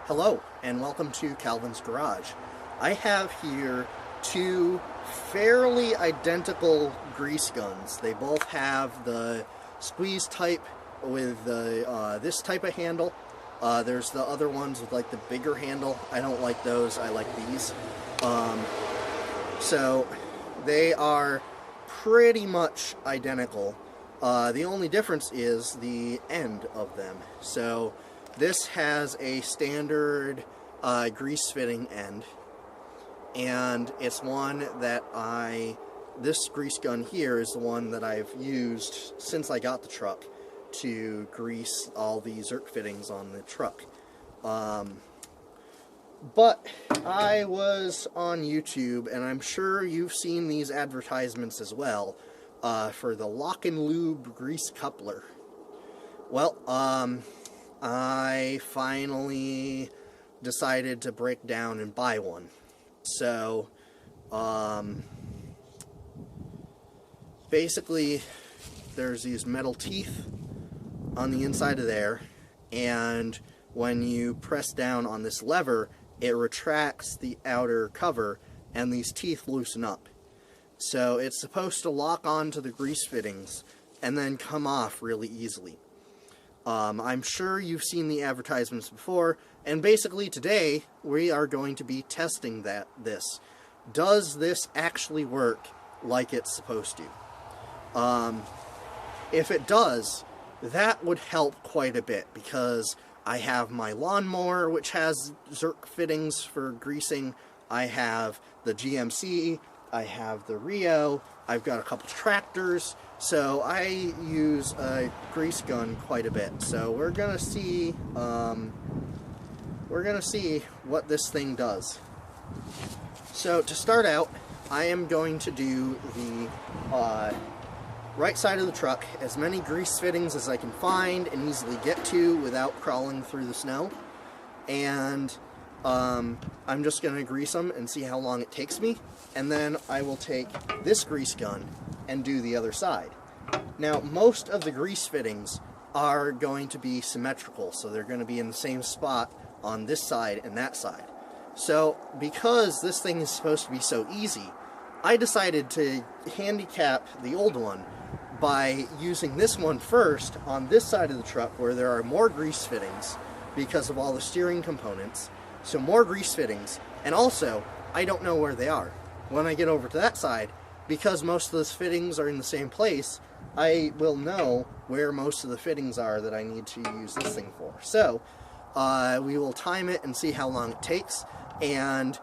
Hello, and welcome to Calvin's Garage. I have here two fairly identical grease guns. They both have the squeeze type with the this type of handle. There's the other ones with like the bigger handle. I don't like those, I like these. So they are pretty much identical. The only difference is the end of them. So this has a standard grease fitting end, and it's one that this grease gun here is the one that I've used since I got the truck to grease all the zerk fittings on the truck. But I was on YouTube, and I'm sure you've seen these advertisements as well, for the LockAndLube Grease Coupler. Well, I finally decided to break down and buy one. So, basically, there's these metal teeth on the inside of there, and when you press down on this lever, it retracts the outer cover, and these teeth loosen up. So it's supposed to lock onto the grease fittings and then come off really easily. I'm sure you've seen the advertisements before, and basically today we are going to be testing this. Does this actually work like it's supposed to? If it does, that would help quite a bit, because I have my lawnmower, which has zerk fittings for greasing. I have the GMC, I have the Rio, I've got a couple tractors, so I use a grease gun quite a bit. So we're gonna see what this thing does. So to start out, I am going to do the right side of the truck, as many grease fittings as I can find and easily get to without crawling through the snow, and I'm just going to grease them and see how long it takes me, and then I will take this grease gun and do the other side. Now, most of the grease fittings are going to be symmetrical, so they're going to be in the same spot on this side and that side. So, because this thing is supposed to be so easy, I decided to handicap the old one by using this one first on this side of the truck, where there are more grease fittings because of all the steering components. So more grease fittings, and also I don't know where they are. When I get over to that side, because most of those fittings are in the same place, I will know where most of the fittings are that I need to use this thing for. So we will time it and see how long it takes, and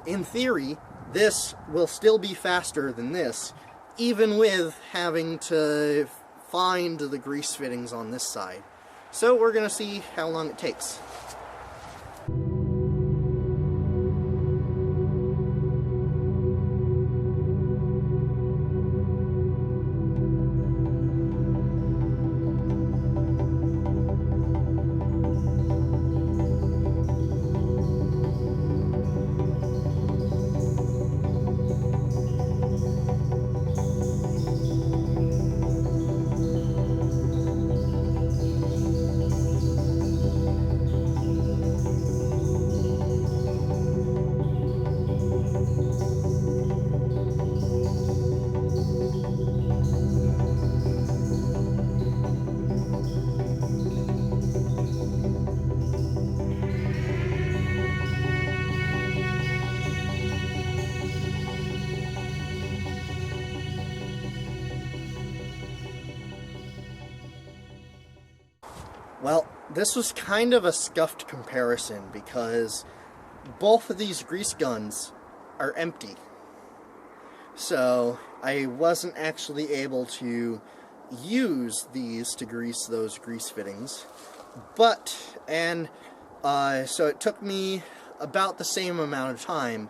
in theory this will still be faster than this, even with having to find the grease fittings on this side. So we're going to see how long it takes. Well, this was kind of a scuffed comparison, because both of these grease guns are empty. So I wasn't actually able to use these to grease those grease fittings. So it took me about the same amount of time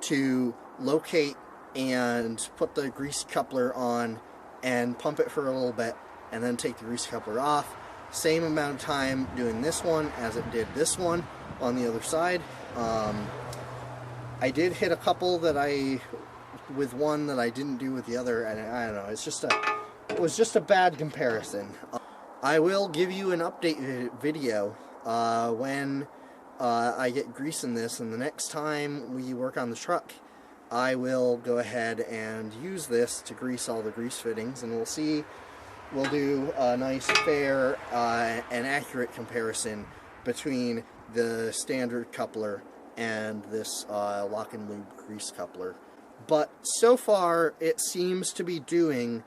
to locate and put the grease coupler on and pump it for a little bit, and then take the grease coupler off. Same amount of time doing this one as it did this one on the other side. I did hit a couple with one that I didn't do with the other, and I don't know, it was just a bad comparison. I will give you an update video when I get grease in this, and the next time we work on the truck, I will go ahead and use this to grease all the grease fittings, and we'll do a nice, fair, and accurate comparison between the standard coupler and this LockAndLube Grease Coupler. But so far, it seems to be doing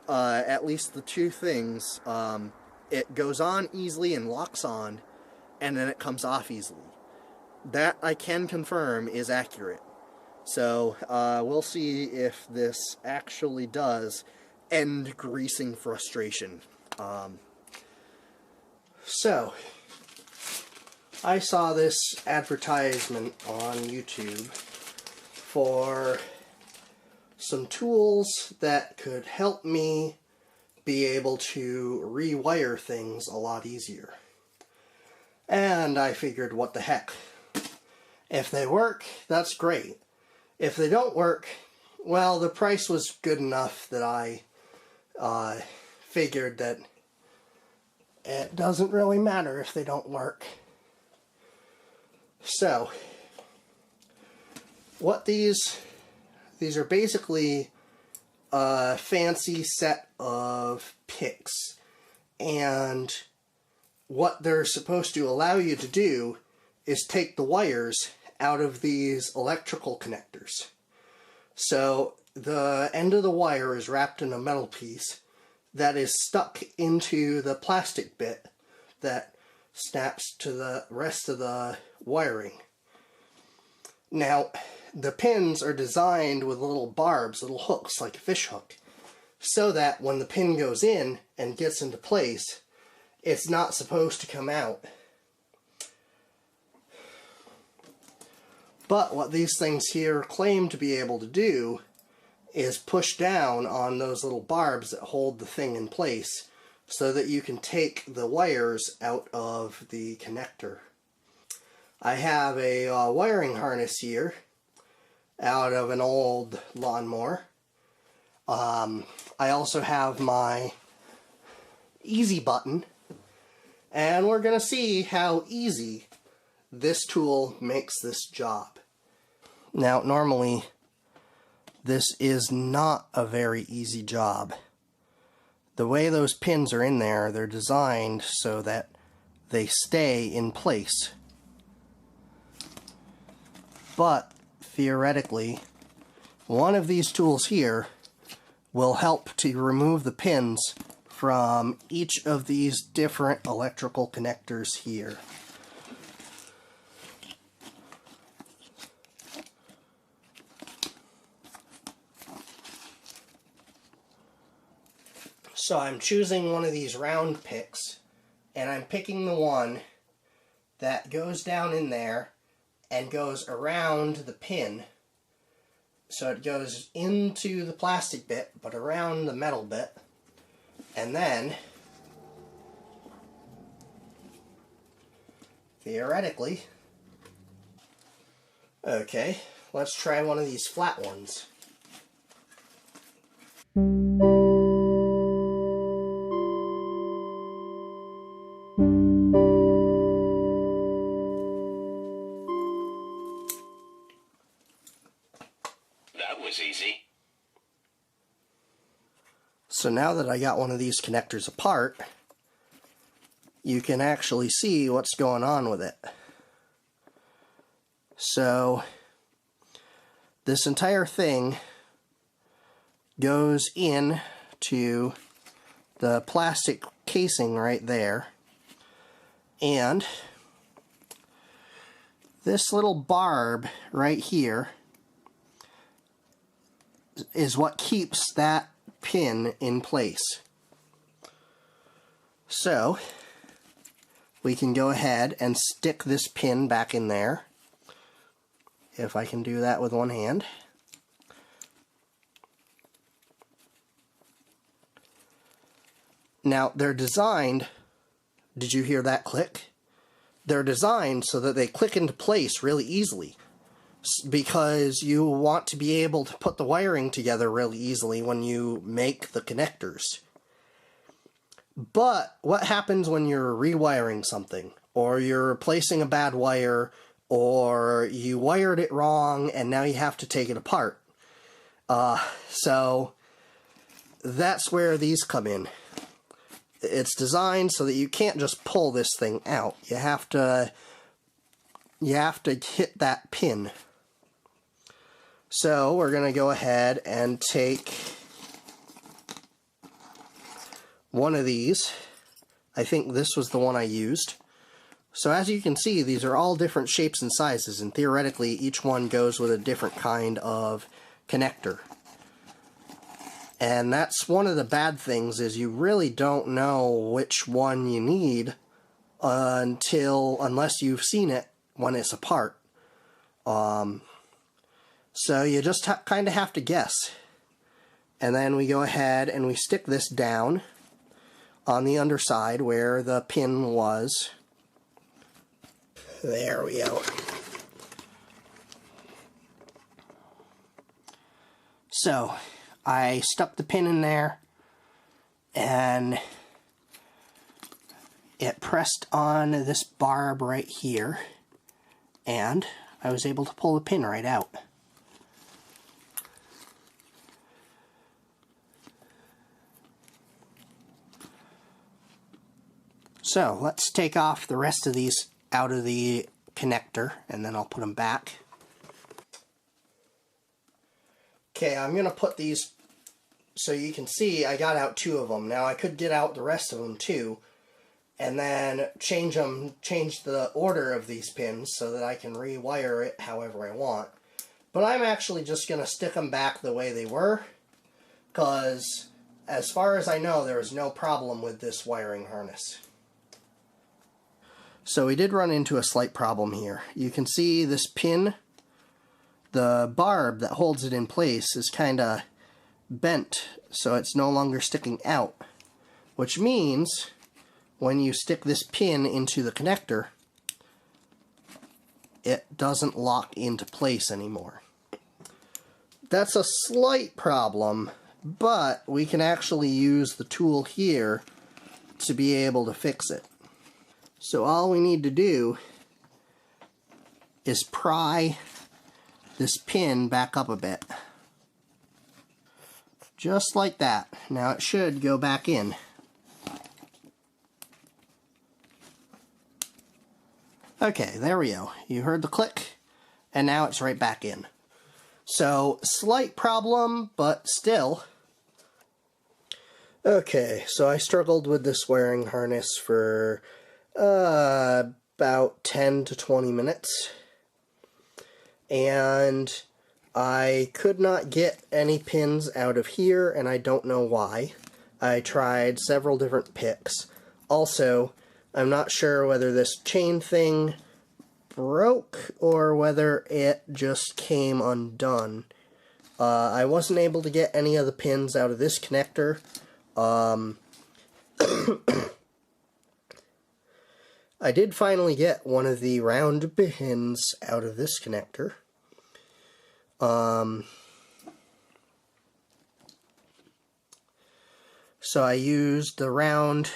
at least the two things. It goes on easily and locks on, and then it comes off easily. That I can confirm is accurate. So we'll see if this actually does end greasing frustration. So I saw this advertisement on YouTube for some tools that could help me be able to rewire things a lot easier. And I figured, what the heck? If they work, that's great. If they don't work, well, the price was good enough that I figured that it doesn't really matter if they don't work. So, what these are basically a fancy set of picks, and what they're supposed to allow you to do is take the wires out of these electrical connectors. So the end of the wire is wrapped in a metal piece that is stuck into the plastic bit that snaps to the rest of the wiring. Now, the pins are designed with little barbs, little hooks, like a fish hook, so that when the pin goes in and gets into place, it's not supposed to come out. But what these things here claim to be able to do is push down on those little barbs that hold the thing in place so that you can take the wires out of the connector. I have a wiring harness here out of an old lawnmower. I also have my easy button, and we're going to see how easy this tool makes this job. Now, normally, this is not a very easy job. The way those pins are in there, they're designed so that they stay in place. But, theoretically, one of these tools here will help to remove the pins from each of these different electrical connectors here. So I'm choosing one of these round picks, and I'm picking the one that goes down in there and goes around the pin. So it goes into the plastic bit, but around the metal bit. And then, theoretically, okay, let's try one of these flat ones. Easy. So now that I got one of these connectors apart, you can actually see what's going on with it. So this entire thing goes in to the plastic casing right there, and this little barb right here is what keeps that pin in place. So we can go ahead and stick this pin back in there, if I can do that with one hand. Now they're designed, did you hear that click? They're designed so that they click into place really easily, because you want to be able to put the wiring together really easily when you make the connectors. But what happens when you're rewiring something? or you're replacing a bad wire, or you wired it wrong and now you have to take it apart. So that's where these come in. It's designed so that you can't just pull this thing out. You have to hit that pin. So we're going to go ahead and take one of these. I think this was the one I used. So as you can see, these are all different shapes and sizes, and theoretically each one goes with a different kind of connector. And that's one of the bad things, is you really don't know which one you need unless you've seen it when it's apart. So you just kind of have to guess. And then we go ahead and we stick this down on the underside where the pin was. There we go. So I stuck the pin in there and it pressed on this barb right here, and I was able to pull the pin right out. So let's take off the rest of these out of the connector, and then I'll put them back. Okay, I'm going to put these so you can see I got out 2 of them. Now I could get out the rest of them too, and then change the order of these pins so that I can rewire it however I want. But I'm actually just going to stick them back the way they were, because as far as I know there is no problem with this wiring harness. So we did run into a slight problem here. You can see this pin, the barb that holds it in place is kind of bent, so it's no longer sticking out. Which means when you stick this pin into the connector, it doesn't lock into place anymore. That's a slight problem, but we can actually use the tool here to be able to fix it. So all we need to do is pry this pin back up a bit. Just like that. Now it should go back in. Okay, there we go. You heard the click, and now it's right back in. So, slight problem, but still. Okay, so I struggled with this wiring harness for about 10 to 20 minutes, and I could not get any pins out of here, and I don't know why. I tried several different picks. Also, I'm not sure whether this chain thing broke or whether it just came undone. I wasn't able to get any of the pins out of this connector. I did finally get one of the round pins out of this connector. So I used the round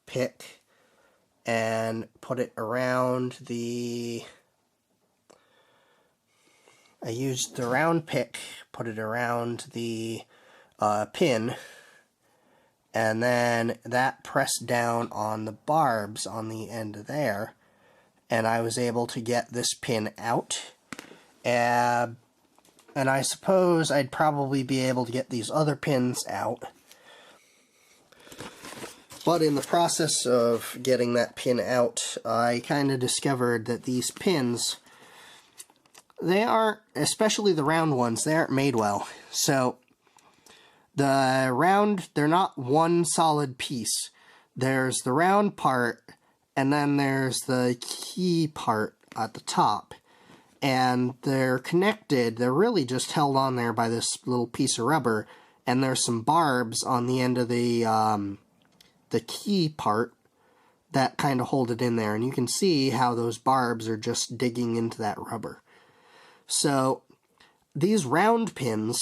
pick and put it around the... I used the round pick, put it around the pin, and then that pressed down on the barbs on the end of there, and I was able to get this pin out. And I suppose I'd probably be able to get these other pins out. But in the process of getting that pin out, I kind of discovered that these pins, they aren't, especially the round ones, they aren't made well. So the round, they're not one solid piece. There's the round part, and then there's the key part at the top. And they're connected, they're really just held on there by this little piece of rubber, and there's some barbs on the end of the key part that kind of hold it in there. And you can see how those barbs are just digging into that rubber. So these round pins,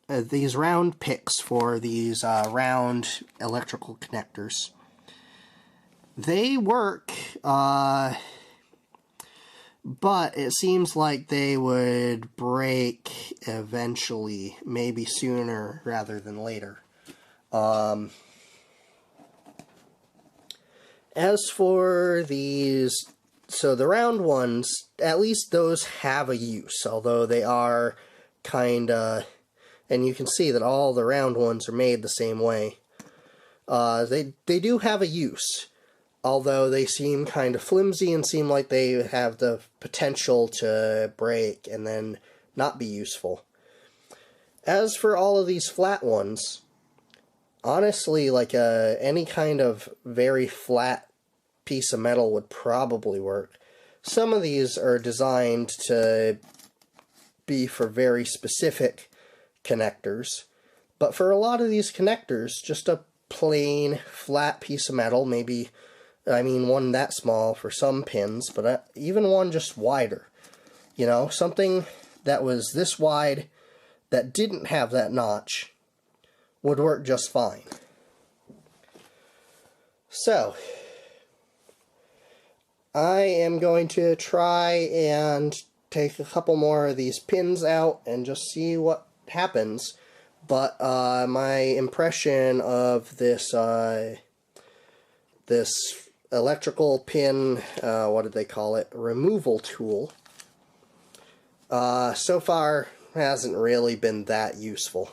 these round picks for these round electrical connectors, They work, but it seems like they would break eventually, maybe sooner rather than later. As for these, so the round ones, at least those have a use, although they are kinda, and you can see that all the round ones are made the same way. They do have a use, although they seem kind of flimsy and seem like they have the potential to break and then not be useful. As for all of these flat ones, honestly, like any kind of very flat piece of metal would probably work. Some of these are designed to be for very specific connectors, but for a lot of these connectors, just a plain flat piece of metal, maybe, I mean, one that small for some pins, but even one just wider. You know, something that was this wide that didn't have that notch would work just fine. So, I am going to try and take a couple more of these pins out and just see what happens. But my impression of this this electrical pin, what did they call it, removal tool, so far hasn't really been that useful.